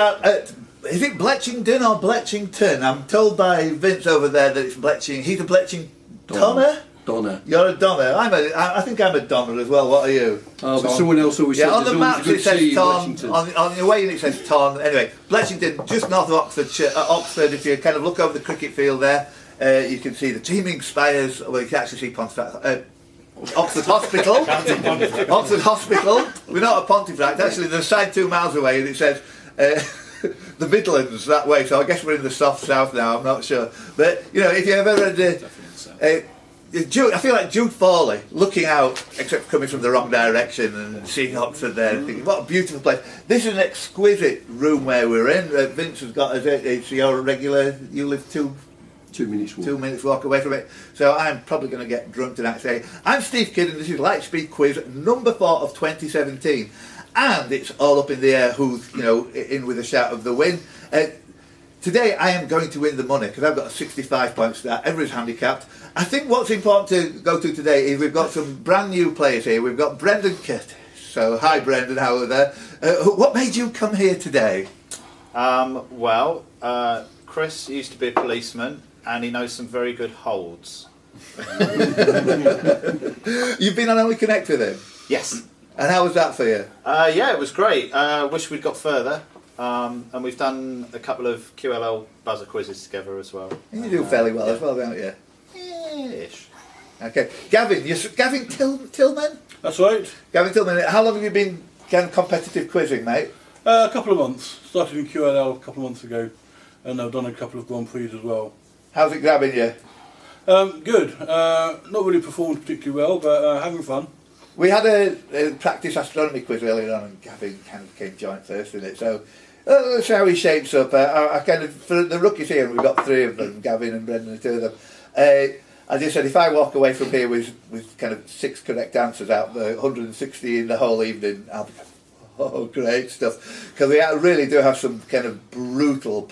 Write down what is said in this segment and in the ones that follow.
are at, is it Bletchingdon or Bletchington? I'm told by Vince over there that it's Bletching. He's a Bletchingtoner? Donner. You're a Donner. I think I'm a Donner as well. What are you? Oh, but someone else always said on the maps it says Ton. Bletchington. On your way in it says Ton. Anyway, Bletchingdon, just north of Oxford. If you kind of look over the cricket field there, you can see the teeming spires. Well, you can actually see Pontefract. Oxford Hospital. Oxford Hospital. We're not at Pontefract. Actually, they're side 2 miles away, and it says the Midlands that way. So I guess we're in the soft south now. I'm not sure, but you know, if you ever read I feel like Jude Fawley looking out, except coming from the wrong direction and seeing Oxford there and thinking, what a beautiful place. This is an exquisite room where we're in. Vince has got, it's your regular, you live 2 minutes walk. 2 minutes walk away from it. So I'm probably going to get drunk tonight today. I'm Steve Kidd and this is LightSpeed Quiz number 4 of 2017. And it's all up in the air who's, you know, in with a shout of the win. Today I am going to win the money because I've got a 65 point start. Everybody's handicapped. I think what's important to go to today is we've got some brand new players here. We've got Brendan Curtis. So hi Brendan, how are there? What made you come here today? Chris used to be a policeman and he knows some very good holds. You've been on Only Connect with him? Yes. And how was that for you? Yeah, it was great. Wish we'd got further. And we've done a couple of QLL buzzer quizzes together as well. And you do fairly well as well, don't you? Ish. Okay. Gavin, Gavin Tillman? That's right. Gavin Tillman, how long have you been competitive quizzing, mate? A couple of months. Started in QLL a couple of months ago, and I've done a couple of Grand Prix as well. How's it grabbing you? Good. Not really performed particularly well, but having fun. We had a practice astronomy quiz earlier on, and Gavin kind of came joint first in it. So let's see how he shapes up. I kind of, for the rookies here, and we've got 3 of them, Gavin and Brendan, 2 of them. I just said if I walk away from here with kind of 6 correct answers out the 160 in the whole evening, I'll be oh great stuff, because we really do have some kind of brutal,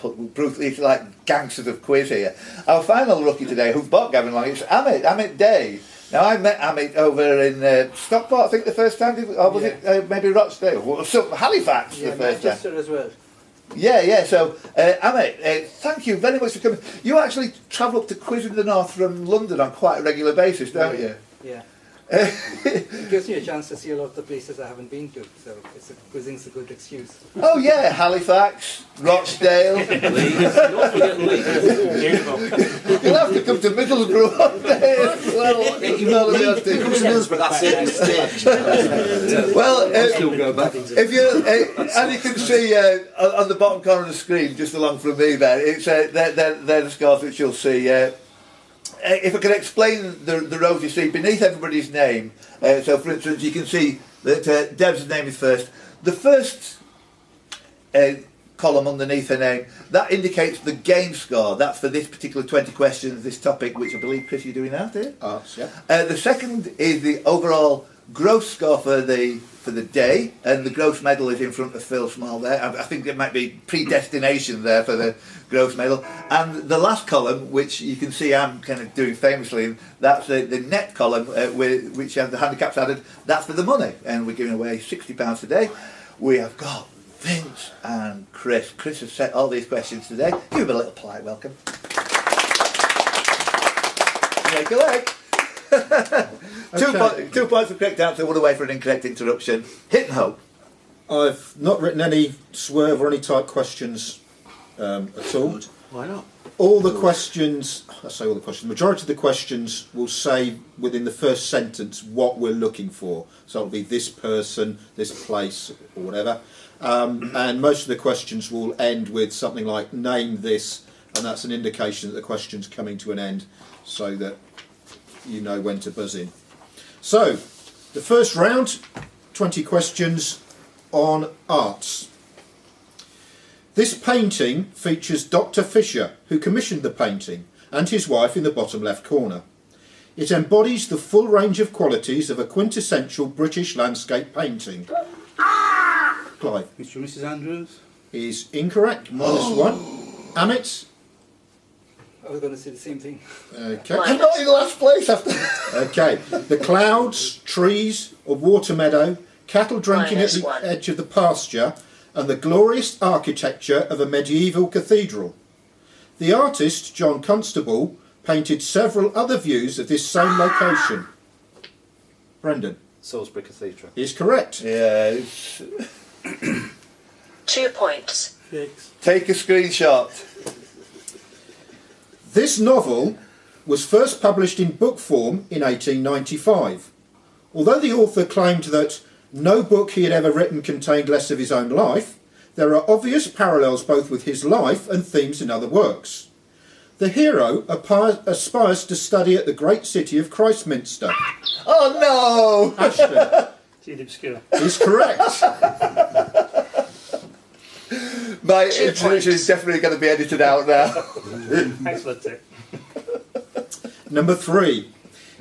it's like gangsters of quiz here. Our final rookie today, who's bought Gavin along, it's Amit Day. Now I met Amit over in Stockport, I think the first time, or was it maybe Rochdale? So Halifax the first Manchester time. as well. Yeah. So Amit, thank you very much for coming. You actually travel up to Quiz in the North from London on quite a regular basis, don't you? Yeah. It gives me a chance to see a lot of the places I haven't been to, so quizzing's a good excuse. Oh yeah, Halifax, Rochdale. You'll have to come to Middlesbrough one day as well. You come to Middlesbrough, that's it. Well, still go back. if you and you can see on the bottom corner of the screen, just along from me there, it's they're the scores which you'll see. If I can explain the rows you see beneath everybody's name, so for instance you can see that Deb's name is first. The first column underneath her name, that indicates the game score. That's for this particular 20 questions, this topic, which I believe, Chris, you're doing now, do you? Yeah. The second is the overall gross score for the day, and the gross medal is in front of Phil Small there. I think it might be predestination there for the gross medal. And the last column, which you can see I'm kind of doing famously, that's the net column, which has the handicaps added. That's for the money, and we're giving away £60 today. We have got Vince and Chris. Chris has set all these questions today. Give him a little polite welcome. Make a leg. Okay. 2 points for correct answer, 1 away for an incorrect interruption. Hit and hope. I've not written any swerve or any type questions at all. Why not? All the questions, I say all the questions, the majority of the questions will say within the first sentence what we're looking for. So it'll be this person, this place, or whatever. And most of the questions will end with something like name this, and that's an indication that the question's coming to an end, so that you know when to buzz in. So, the first round, 20 questions on arts. This painting features Dr. Fisher, who commissioned the painting, and his wife in the bottom left corner. It embodies the full range of qualities of a quintessential British landscape painting. Clive. Mr. and Mrs. Andrews? Is incorrect, -1. Amit? I was going to say the same thing. Okay. I'm not in last place after. Okay. The clouds, trees, a water meadow, cattle drinking at the edge of the pasture, and the glorious architecture of a medieval cathedral. The artist, John Constable, painted several other views of this same location. Brendan. Salisbury Cathedral. Is correct. Yeah. 2 points. Take a screenshot. This novel was first published in book form in 1895. Although the author claimed that no book he had ever written contained less of his own life, there are obvious parallels both with his life and themes in other works. The hero aspires to study at the great city of Christminster. Oh no! Ashton is correct. My intuition is definitely going to be edited out now. Excellent tip. Number 3.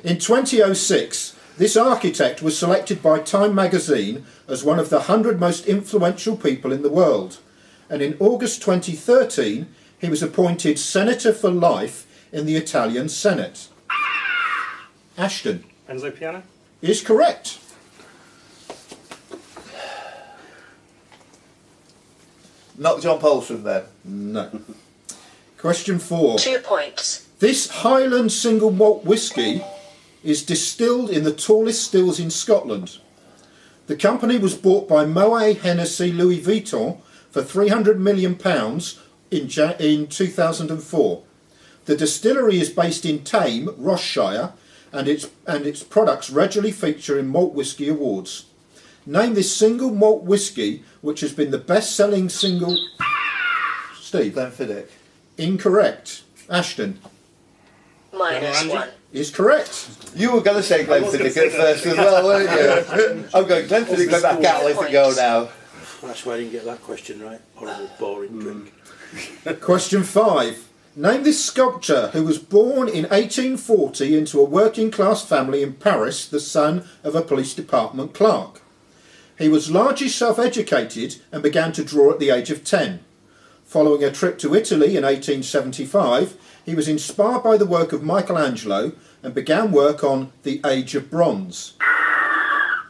In 2006, this architect was selected by Time magazine as one of the 100 most influential people in the world. And in August 2013, he was appointed Senator for Life in the Italian Senate. Ashton. Enzo Piano? Is correct. Not John Paulson then. No. Question 4. 2 points. This Highland single malt whisky is distilled in the tallest stills in Scotland. The company was bought by Moët Hennessy Louis Vuitton for £300 million in 2004. The distillery is based in Tame, Ross-shire, and its products regularly feature in malt whisky awards. Name this single malt whisky which has been the best-selling single... Steve. Glenfiddich. Incorrect. Ashton. -1. Is correct. You were going to say Glenfiddich at first as well, weren't you? I'm going Glenfiddich, let that catalyst go now. That's why I didn't get that question right. Horrible, boring drink. Question 5. Name this sculptor who was born in 1840 into a working-class family in Paris, the son of a police department clerk. He was largely self-educated and began to draw at the age of 10. Following a trip to Italy in 1875, he was inspired by the work of Michelangelo and began work on The Age of Bronze.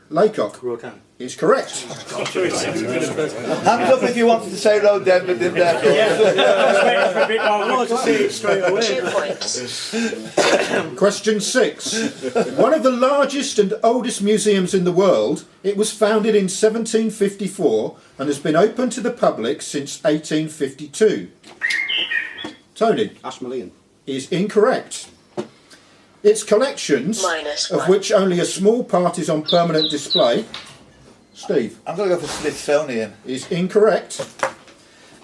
Laycock is correct. Hands up if you wanted to say Roden, but didn't dare. I wanted to say it straight away. 2 points. Question 6. One of the largest and oldest museums in the world, it was founded in 1754 and has been open to the public since 1852. Tony. Ashmolean. Is incorrect. Its collections, -1. of which only a small part is on permanent display, Steve, I'm going to go for Smithsonian. is incorrect,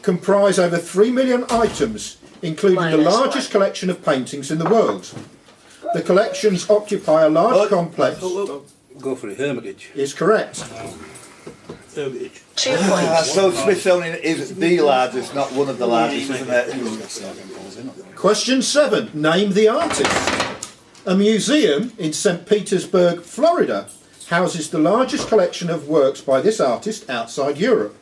comprise over 3 million items, including the largest -1. collection of paintings in the world. The collections occupy a large complex. Go for it. Hermitage. Is correct. Hermitage. 2 points. So Smithsonian is the largest, not one of the largest, isn't it? Question 7. Name the artist. A museum in St. Petersburg, Florida, houses the largest collection of works by this artist outside Europe.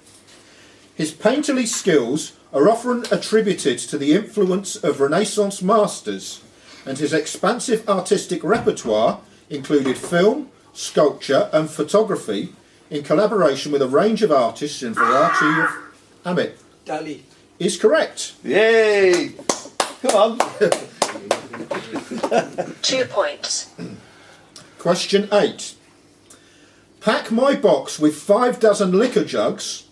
His painterly skills are often attributed to the influence of Renaissance masters, and his expansive artistic repertoire included film, sculpture and photography in collaboration with a range of artists in a variety of ambit. Dali. Is correct. Yay! Come on. 2 points. Question 8. Pack my box with 5 dozen liquor jugs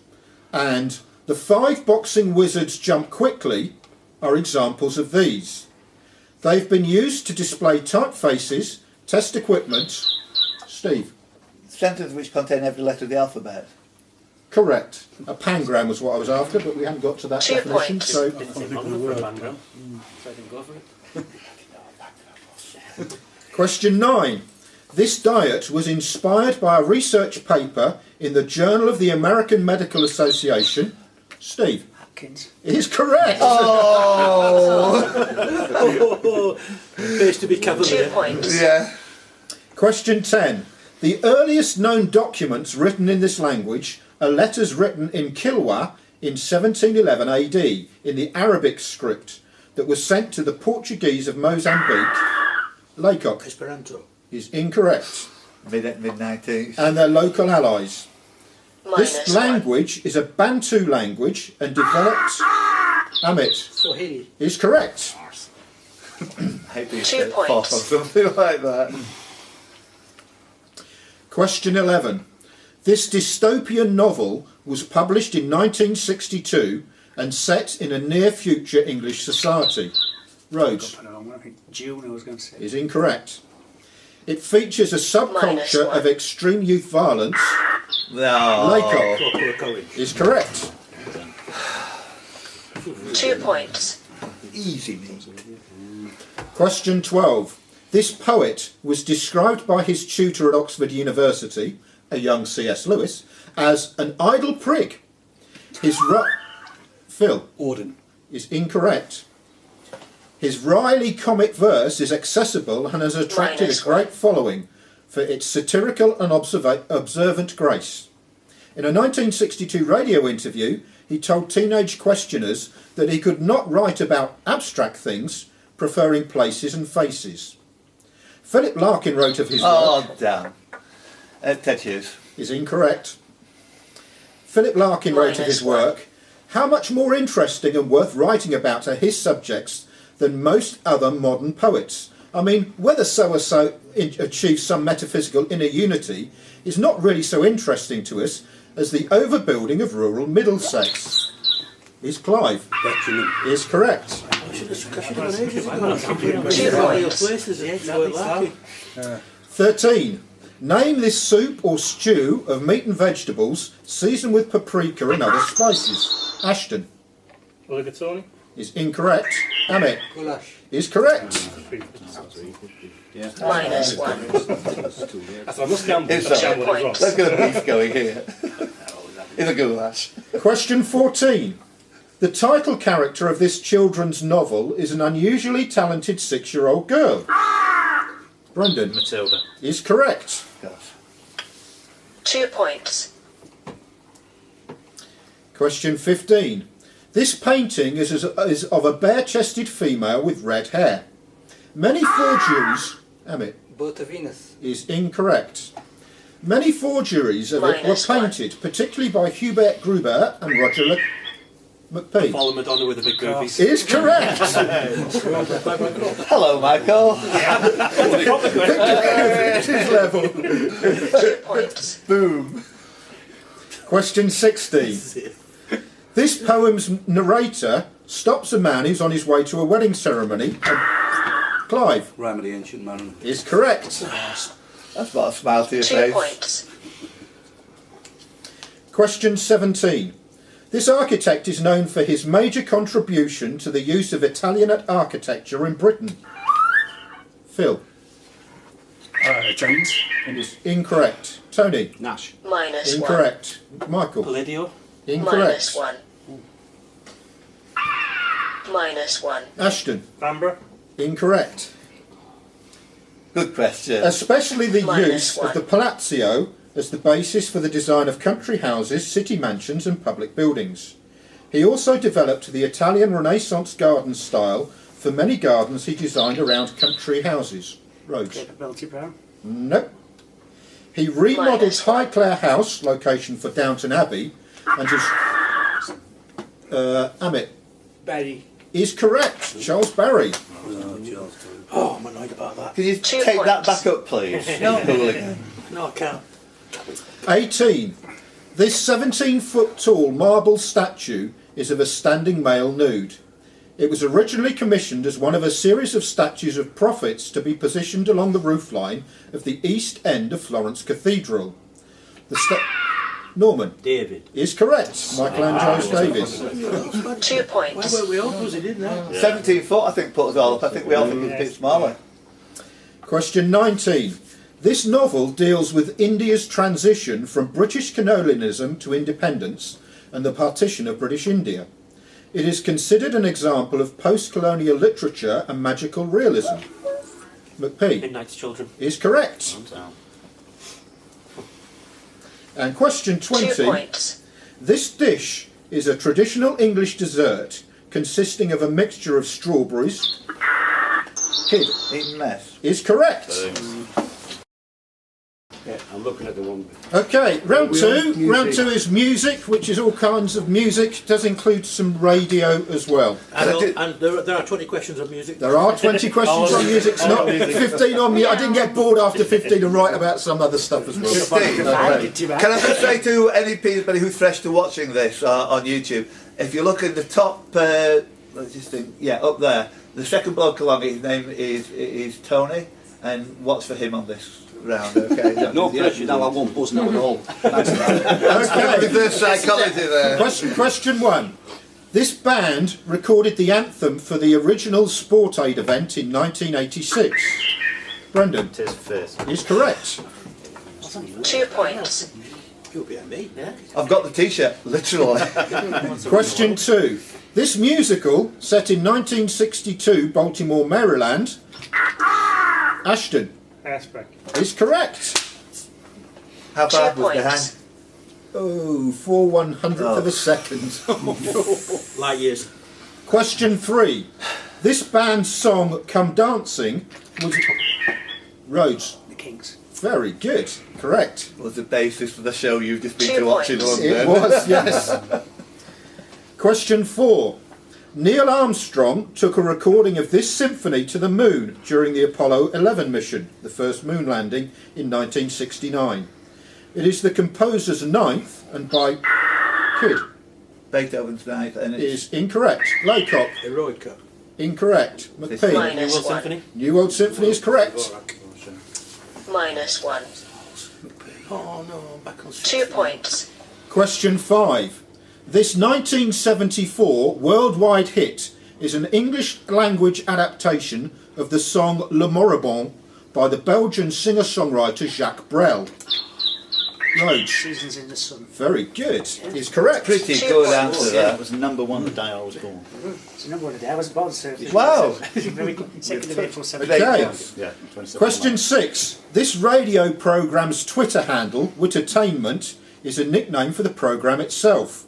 and the 5 boxing wizards jump quickly are examples of these. They've been used to display typefaces, test equipment. Steve. Sentences which contain every letter of the alphabet. Correct. A pangram was what I was after, but we haven't got to that 2 definition. points. So, question 9. This diet was inspired by a research paper in the Journal of the American Medical Association. Steve. Atkins. Is correct. Best to be 2 cavalier. points. Yeah. Question 10. The earliest known documents written in this language are letters written in Kilwa in 1711 AD in the Arabic script that was sent to the Portuguese of Mozambique. Laycock Esperanto. is incorrect. Mid-19th. And their local allies. This language is a Bantu language and developed... Amit Swahili. is correct. I hate being 2 said pop points. or something like that. Question 11. This dystopian novel was published in 1962 and set in a near-future English society. Rhodes I think June, I was going to say. is incorrect. It features a subculture -1. of extreme youth violence. No. Laycock is correct. 2 points. Easy me. Question 12. This poet was described by his tutor at Oxford University, a young C.S. Lewis, as an idle prig. Phil Auden. is incorrect. His wryly comic verse is accessible and has attracted a great following for its satirical and observant grace. In a 1962 radio interview, he told teenage questioners that he could not write about abstract things, preferring places and faces. Philip Larkin wrote of his work... Oh, damn. Ted Hughes. Is incorrect. Philip Larkin wrote of his work, how much more interesting and worth writing about are his subjects than most other modern poets. I mean, whether so-or-so achieves some metaphysical inner unity is not really so interesting to us as the overbuilding of rural Middlesex. Is Clive? Is correct. 2 points. 13. Name this soup or stew of meat and vegetables seasoned with paprika and other spices. Ashton Mulligatawny. is incorrect. Amit Goulash. is correct. -1. So I must gamble. It's I'll a- gamble as well. Let's get a beef going here. In a goulash. Question 14. The title character of this children's novel is an unusually talented 6-year-old girl. Brendan Matilda. is correct. 2 points. Question 15. This painting is of a bare-chested female with red hair. Many forgeries... Amit Bertha Venus. is incorrect. Many forgeries of it were -1. painted, particularly by Hubert Gruber and Roger McPee. Follow Madonna with the big boobies. Is correct. Hello, Michael. His level. 2 points. Boom. Question 16. This poem's narrator stops a man who's on his way to a wedding ceremony. And Clive Rhyme of the Ancient Man. is correct. That's about a smile to your 2 face. points. Question 17. This architect is known for his major contribution to the use of Italianate architecture in Britain. Phil James. is incorrect. Tony Nash. -1. incorrect. Michael Palladio. incorrect. -1. -1. Ashton Bamborough. incorrect. Good question. Especially the use -1. of the Palazzo as the basis for the design of country houses, city mansions and public buildings. He also developed the Italian Renaissance garden style for many gardens he designed around country houses. Rhodes. Capability Brown. Nope. He remodelled -1. Highclere House, location for Downton Abbey, and his... Amit Barry. is correct. Charles Barry. Oh, I'm annoyed about that. Can you 2 take that points. back up, please? Hooligan. No, I can't. 18. This 17-foot tall marble statue is of a standing male nude. It was originally commissioned as one of a series of statues of prophets to be positioned along the roofline of the east end of Florence Cathedral. Norman David. is correct. Michelangelo's Davis. 2 points. Where were we all? Was it in there? 17 foot, I think, put us all up. I think we all think it's a bit smaller. Question 19. This novel deals with India's transition from British colonialism to independence and the partition of British India. It is considered an example of post-colonial literature and magical realism. McPee Midnight's Children. is correct. And question 2 20. points. This dish is a traditional English dessert consisting of a mixture of strawberries. Kid Eating mess. is correct. Yeah, I'm looking at the one. Okay, round We two. want music. Round two is music, which is all kinds of music. Does include some radio as well. And there are 20 questions of music. There are 20 questions on music. It's not 15 on music. I didn't get bored after 15 and write about some other stuff as well. 15. Can I just say to anybody who's fresh to watching this on YouTube, if you look at the top, let's just think, yeah, up there, the second bloke along, his name is Tony, and what's for him on this round? Okay. No pressure, now I won't buzz now at all. Okay. Reverse psychology there. Question one. This band recorded the anthem for the original Sport Aid event in 1986. Brendan Tis first. is correct. 2 points. You'll be at me, yeah. I've got the T-shirt, literally. Question two. This musical, set in 1962, Baltimore, Maryland, Ashton, Airspec. is correct. How 2 far was the hand? points. Oh, 4/100th of a second. Light years. Question three. This band's song, Come Dancing, was... Rhodes. The Kings. Very good. Correct. Was the basis for the show you've just been 2 to watching, points. wasn't It it? was, yes. Question four. Neil Armstrong took a recording of this symphony to the moon during the Apollo 11 mission, the first moon landing in 1969. It is the composer's ninth, and by Kid Beethoven's Ninth, and it's is incorrect. Laycock, Heroica. incorrect. McPhee, Minus World 1. Symphony. New World Symphony is correct. Minus 1. Oh no, I'm back on 2 points. Question five. This 1974 worldwide hit is an English language adaptation of the song Le Moribond by the Belgian singer-songwriter Jacques Brel. Rhodes. Seasons in the Sun. Very good. Is correct. pretty 2 good points. answer Yeah, there. it was number one the day I was born. It's a number one a day. I was born, so. Wow. Very good. 2nd of April, 7th. Okay. Yeah, 27. Question six. This radio programme's Twitter handle, Wittertainment, is a nickname for the programme itself.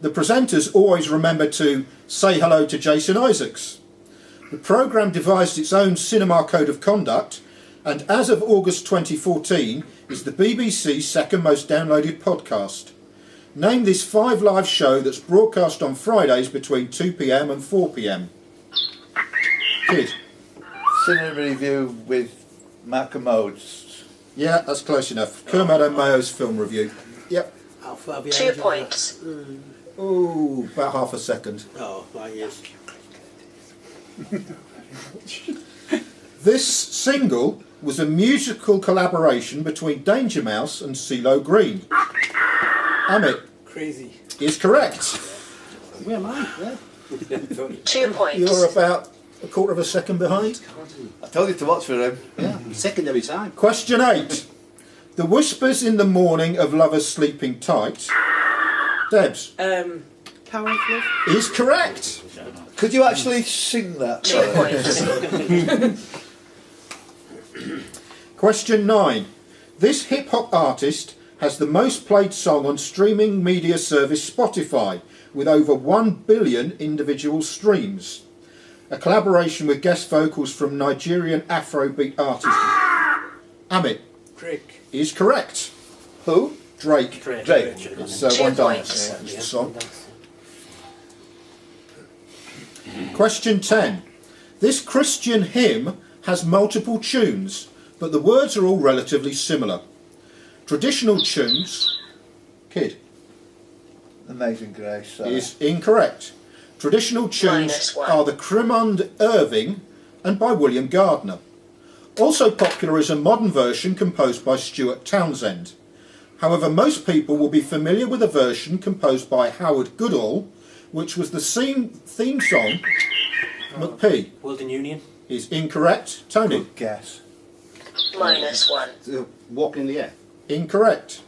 The presenters always remember to say hello to Jason Isaacs. The programme devised its own cinema code of conduct, and as of August 2014 is the BBC's second most downloaded podcast. Name this 5 live show that's broadcast on Fridays between 2 p.m. and 4 p.m. Kid. Cinema review with Malcolm Modes. Yeah, that's close enough. Kermit and Mayo's film review. Yep. How far 2 behind? points. Oh, about half a second. Oh, light years. This single was a musical collaboration between Danger Mouse and CeeLo Green. Amit Crazy. is correct. Where am I? There. 2 points. You're about a quarter of a second behind. I told you to watch for him. Second every time. Question 8. The whispers in the morning of lovers sleeping tight. Debs Power of Love. is correct. Could you actually sing that? 2 points. Question 9. This hip-hop artist has the most played song on streaming media service Spotify, with over 1 billion individual streams. A collaboration with guest vocals from Nigerian Afrobeat artist Amit Drake. is correct. Who? Drake. Drake. It's 2 one points. dance. It's a song. Question 10. This Christian hymn has multiple tunes, but the words are all relatively similar. Traditional tunes, Kid, Amazing Grace. Sorry. is incorrect. Traditional tunes -1. are the Crimond Irving and by William Gardner. Also popular is a modern version composed by Stuart Townsend. However, most people will be familiar with a version composed by Howard Goodall, which was the theme song. McP World in Union. is incorrect. Tony, Good guess. -1. Walking in the air. incorrect.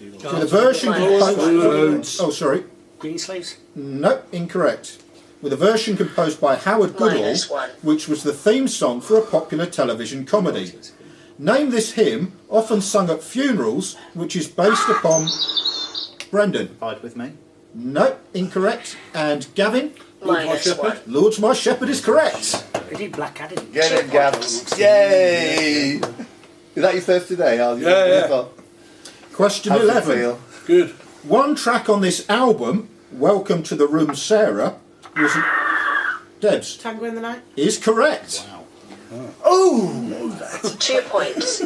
With a version composed... Oh, sorry. Green Slaves. No, incorrect. With a version composed by Howard Goodall, -1. which was the theme song for a popular television comedy. Name this hymn, often sung at funerals, which is based upon... Brendan. Abide with me. No, incorrect. And Gavin? -1. Lord's My Shepherd is correct. We did Blackadder. Get it, Gavin. Yay! Is that your first today? Yeah. Question How's it 11. feel? Good. One track on this album, Welcome to the Room, Sarah, was Debs. Tango in the Night. Is correct. Wow. Oh! 2 points.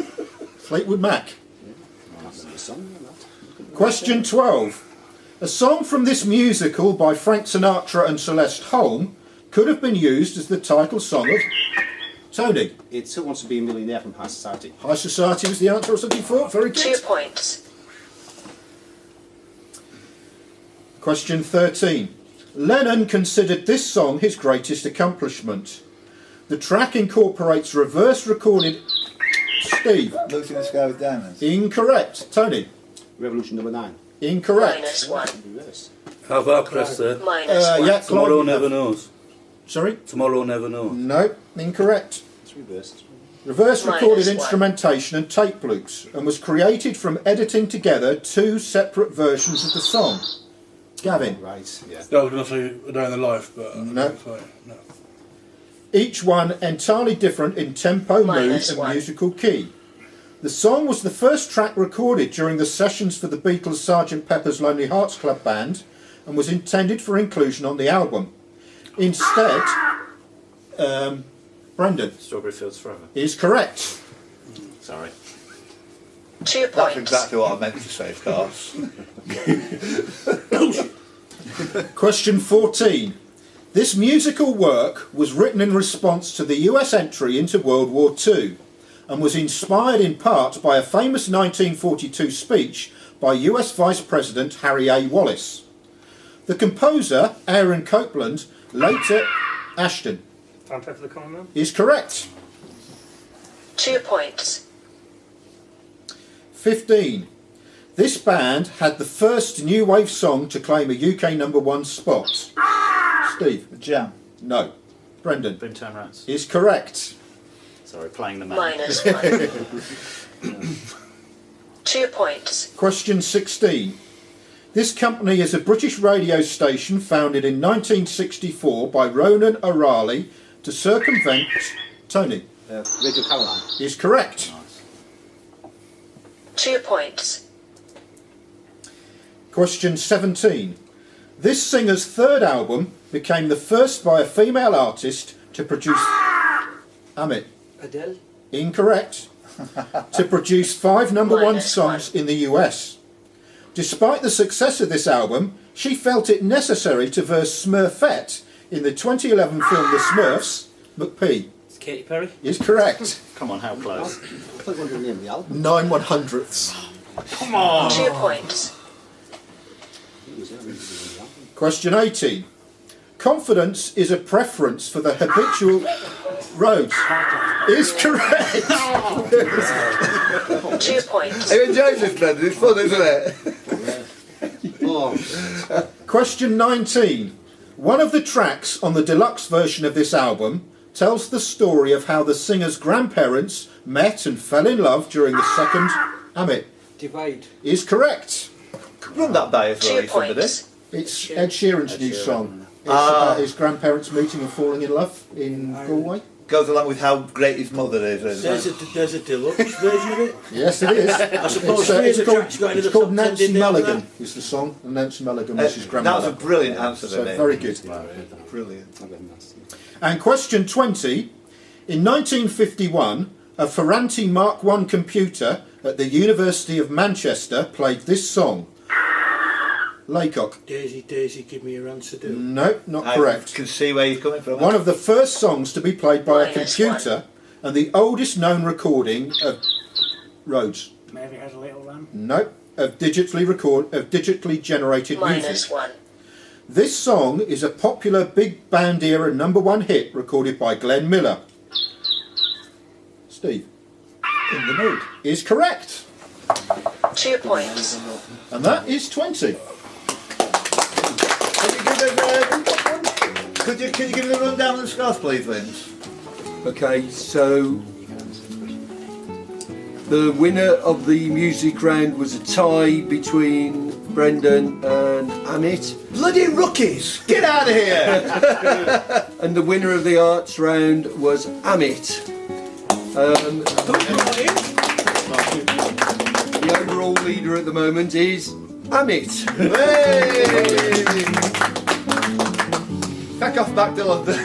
Fleetwood Mac. Question 12. A song from this musical by Frank Sinatra and Celeste Holm could have been used as the title song of Tony. It Who Wants to Be a Millionaire from High Society. High Society was the answer I was looking for. Very 2 good. points. Question 13. Lennon considered this song his greatest accomplishment. The track incorporates reverse recorded... Steve. Looks in the sky with diamonds. Incorrect. Tony. Revolution number 9. Incorrect. -1. Reverse. Have our press there. -1. Yeah, Tomorrow Clive. never knows. Sorry? Tomorrow never knows. No, incorrect. It's reversed. Reverse recorded -1. instrumentation and tape loops, and was created from editing together two separate versions of the song. Gavin. Right, yeah. I was going to say A Day in the Life, but No. no. Each one entirely different in tempo, mood and -1. musical key. The song was the first track recorded during the sessions for the Beatles' Sgt. Pepper's Lonely Hearts Club Band and was intended for inclusion on the album. Instead, Brendan Strawberry Fields Forever. is correct. Sorry. 2 That's points. exactly what I meant to say, of course. Question 14. This musical work was written in response to the US entry into World War II and was inspired in part by a famous 1942 speech by US Vice President Harry A. Wallace. The composer, Aaron Copland, later Ashton, Time for the common man. is correct. 2 points. 15. This band had the first new wave song to claim a UK #1 spot. Steve? Jam. No. Brendan? Boomtown Rats. Is correct. Sorry, playing the man. -1. 2 points. Question 16. This company is a British radio station founded in 1964 by Ronan O'Reilly to circumvent... Tony? Radio Caroline. Is correct. 2 points. Question 17. This singer's third album became the first by a female artist to produce... Amit? Adele. Incorrect. To produce 5 #1 songs -1. in the US. Despite the success of this album, she felt it necessary to verse Smurfette in the 2011 film The Smurfs. McP It's Katy Perry. is correct. Come on, how close? I thought you wanted the name of the album. 9/100ths. Come on! 2 points. Question 18. Confidence is a preference for the habitual roads. Is correct. 2 points. Who enjoys this, Brendan? It's fun, isn't it? Question 19. One of the tracks on the deluxe version of this album tells the story of how the singer's grandparents met and fell in love during the second... Amit? Divide. Is correct. Run that by us, 2 will you, somebody? points. It's Ed Sheeran's new Sheeran. song. It's about his grandparents meeting and falling in love in Galway. Goes along with how great his mother is. There's a deluxe version of it. Yes, it is. I suppose It's the tracks got into it's the called top 10, Nancy didn't they, on Mulligan that? is the song, and Nancy Mulligan was his That grandmother. was a brilliant answer, So then. very good. Brilliant. And question 20. In 1951, a Ferranti Mark I computer at the University of Manchester played this song. Laycock. Daisy, Daisy, give me your answer, do. No, not I correct. can see where you're coming from. One of the first songs to be played by a -1. computer and the oldest known recording of Rhodes. Mary Has a Little Lamb. No, of digitally generated music. -1. This song is a popular big band era #1 hit recorded by Glenn Miller. Steve? In the mood. Is correct. 2 points. And that is 20. Could you give me a rundown of the scores, please, Vince? Okay, so the winner of the music round was a tie between Brendan and Amit. Bloody rookies! Get out of here! And the winner of the arts round was Amit. The overall leader at the moment is Amit. Hey! Back off back to London.